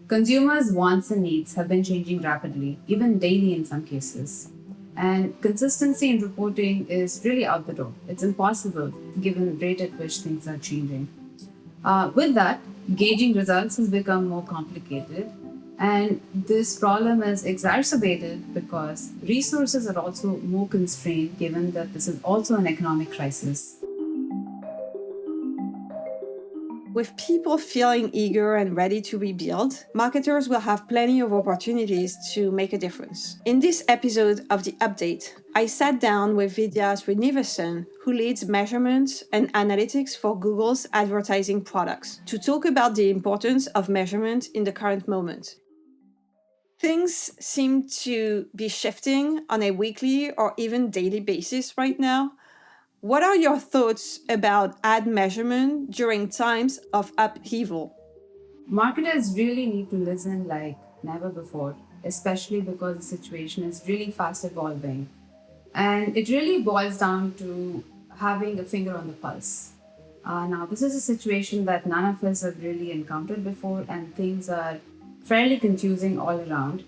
Consumers' wants and needs have been changing rapidly, even daily in some cases. And consistency in reporting is really out the door. It's impossible given the rate at which things are changing. With that, gauging results has become more complicated, and this problem is exacerbated because resources are also more constrained given that this is also an economic crisis. With people feeling eager and ready to rebuild, marketers will have plenty of opportunities to make a difference. In this episode of The Update, I sat down with Vidhya Srinivasan, who leads measurement and analytics for Google's advertising products, to talk about the importance of measurement in the current moment. Things seem to be shifting on a weekly or even daily basis right now. What are your thoughts about ad measurement during times of upheaval? Marketers really need to listen like never before, especially because the situation is really fast evolving. And it really boils down to having a finger on the pulse. Now, this is a situation that none of us have really encountered before, and things are fairly confusing all around.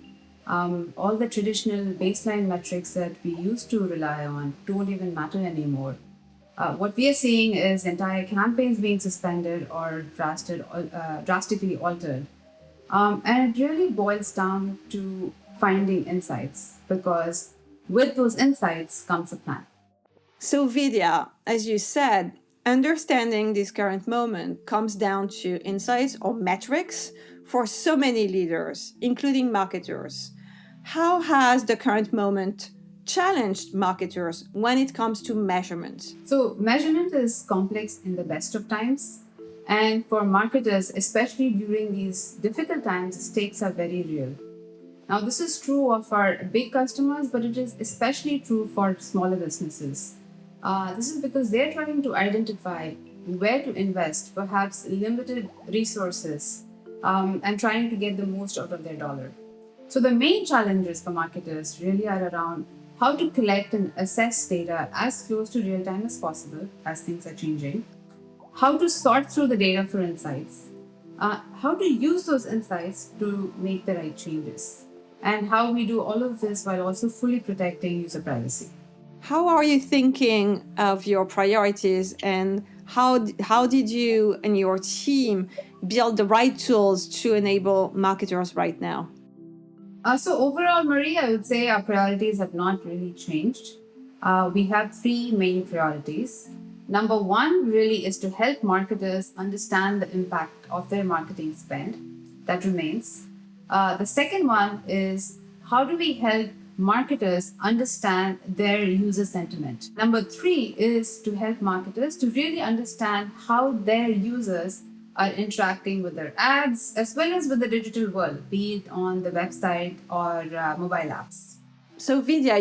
All the traditional baseline metrics that we used to rely on don't even matter anymore. What we are seeing is entire campaigns being suspended or drastically altered. And it really boils down to finding insights because with those insights comes a plan. So, Vidya, as you said, understanding this current moment comes down to insights or metrics for so many leaders, including marketers. How has the current moment challenged marketers when it comes to measurement? So, measurement is complex in the best of times. And for marketers, especially during these difficult times, the stakes are very real. Now, this is true of our big customers, but it is especially true for smaller businesses. This is because they're trying to identify where to invest, perhaps limited resources, and trying to get the most out of their dollar. So, the main challenges for marketers really are around how to collect and assess data as close to real time as possible as things are changing, how to sort through the data for insights, how to use those insights to make the right changes, and how we do all of this while also fully protecting user privacy. How are you thinking of your priorities, and how did you and your team build the right tools to enable marketers right now? So overall, Marie, I would say our priorities have not really changed. We have three main priorities. Number one really is to help marketers understand the impact of their marketing spend. That remains. The second one is how do we help marketers understand their user sentiment? Number three is to help marketers to really understand how their users are interacting with their ads as well as with the digital world, be it on the website or mobile apps. So Vidya,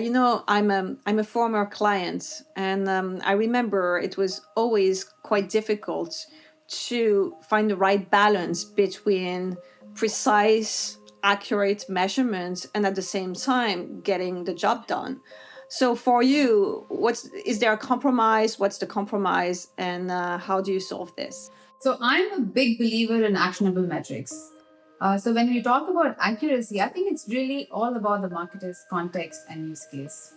I'm a former client, and I remember it was always quite difficult to find the right balance between precise, accurate measurements and at the same time getting the job done. So for you, is there a compromise? What's the compromise, and how do you solve this? So I'm a big believer in actionable metrics. So when we talk about accuracy, I think it's really all about the marketer's context and use case.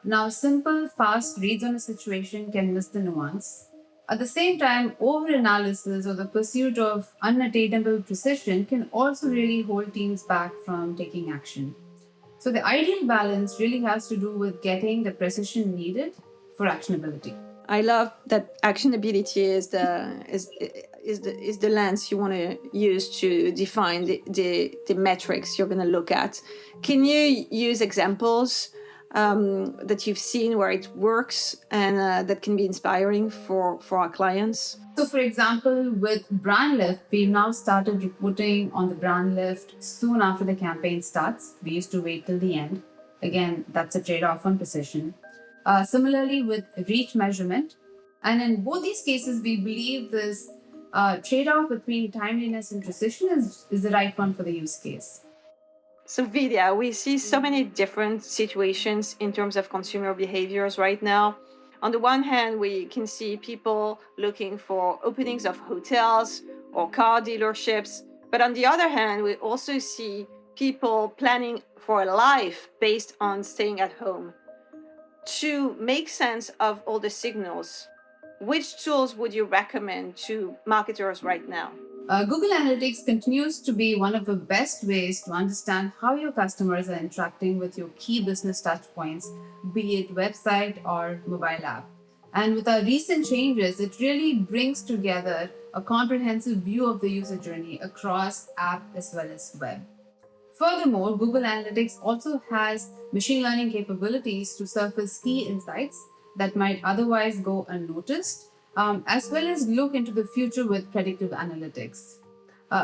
Now, simple, fast reads on a situation can miss the nuance. At the same time, over-analysis or the pursuit of unattainable precision can also really hold teams back from taking action. So the ideal balance really has to do with getting the precision needed for actionability. I love that actionability is the lens you want to use to define the metrics you're going to look at. Can you use examples that you've seen where it works and that can be inspiring for our clients? So, for example, with brand lift, we've now started reporting on the brand lift soon after the campaign starts. We used to wait till the end. Again, that's a trade-off on precision. Similarly, with reach measurement, and in both these cases, we believe this trade-off between timeliness and precision is the right one for the use case. So Vidya, we see so many different situations in terms of consumer behaviors right now. On the one hand, we can see people looking for openings of hotels or car dealerships, But on the other hand, we also see people planning for a life based on staying at home. To make sense of all the signals, which tools would you recommend to marketers right now? Google Analytics continues to be one of the best ways to understand how your customers are interacting with your key business touchpoints, be it website or mobile app. And with our recent changes, it really brings together a comprehensive view of the user journey across app as well as web. Furthermore, Google Analytics also has machine learning capabilities to surface key insights that might otherwise go unnoticed, as well as look into the future with predictive analytics.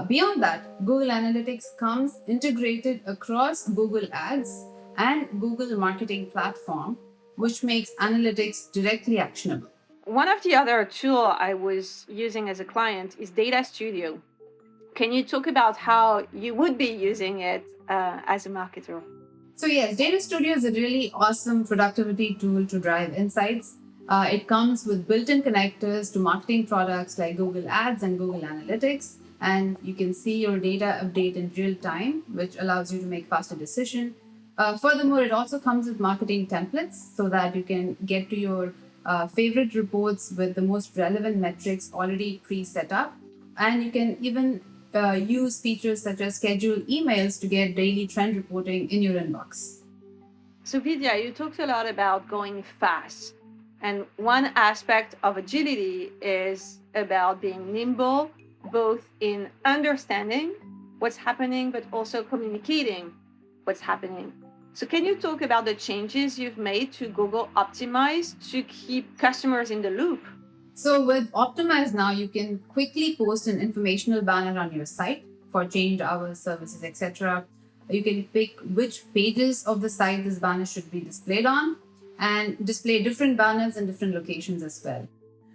Beyond that, Google Analytics comes integrated across Google Ads and Google Marketing Platform, which makes analytics directly actionable. One of the other tools I was using as a client is Data Studio. Can you talk about how you would be using it as a marketer? So yes, Data Studio is a really awesome productivity tool to drive insights. It comes with built-in connectors to marketing products like Google Ads and Google Analytics, and you can see your data update in real time, which allows you to make faster decisions. Furthermore, it also comes with marketing templates so that you can get to your favorite reports with the most relevant metrics already pre-set up, and you can even use features such as schedule emails to get daily trend reporting in your inbox. So Vidhya, you talked a lot about going fast. And one aspect of agility is about being nimble, both in understanding what's happening, but also communicating what's happening. So can you talk about the changes you've made to Google Optimize to keep customers in the loop? So with Optimize now, you can quickly post an informational banner on your site for change hours, services, etc. You can pick which pages of the site this banner should be displayed on and display different banners in different locations as well.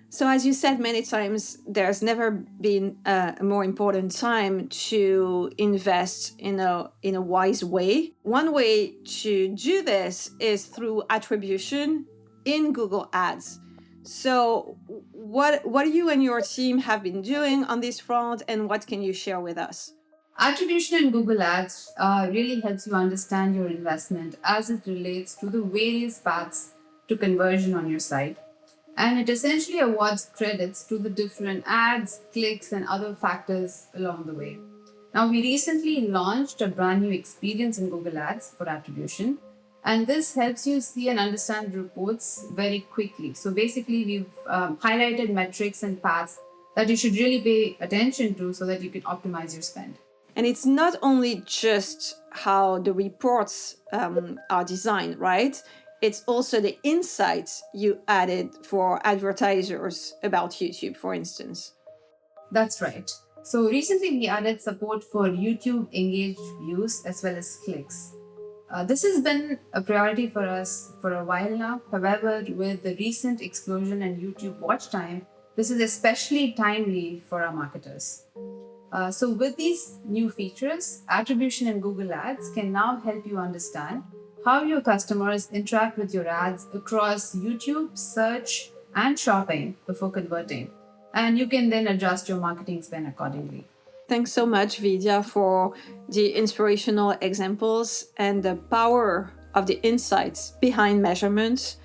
So as you said many times, there's never been a more important time to invest in a wise way. One way to do this is through attribution in Google Ads. So what you and your team have been doing on this front, and what can you share with us? Attribution in Google Ads really helps you understand your investment as it relates to the various paths to conversion on your site. And it essentially awards credits to the different ads, clicks, and other factors along the way. Now, we recently launched a brand new experience in Google Ads for attribution, and this helps you see and understand reports very quickly. So basically, we've highlighted metrics and paths that you should really pay attention to so that you can optimize your spend. And it's not only just how the reports are designed, right? It's also the insights you added for advertisers about YouTube, for instance. That's right. So recently we added support for YouTube engaged views as well as clicks. This has been a priority for us for a while now. However, with the recent explosion in YouTube watch time, this is especially timely for our marketers. So with these new features, attribution in Google Ads can now help you understand how your customers interact with your ads across YouTube, search, and shopping before converting. And you can then adjust your marketing spend accordingly. Thanks so much, Vidhya, for the inspirational examples and the power of the insights behind measurements.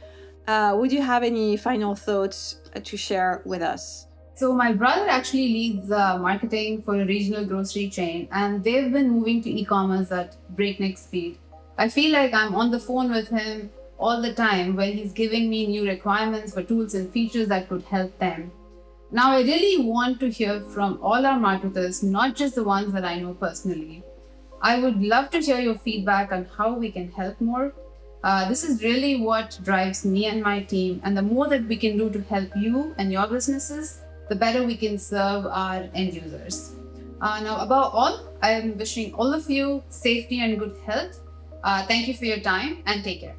Would you have any final thoughts to share with us? So my brother actually leads marketing for a regional grocery chain, and they've been moving to e-commerce at breakneck speed. I feel like I'm on the phone with him all the time when he's giving me new requirements for tools and features that could help them. Now, I really want to hear from all our marketers, not just the ones that I know personally. I would love to hear your feedback on how we can help more. This is really what drives me and my team, and the more that we can do to help you and your businesses, the better we can serve our end users. Now, above all, I am wishing all of you safety and good health. Thank you for your time and take care.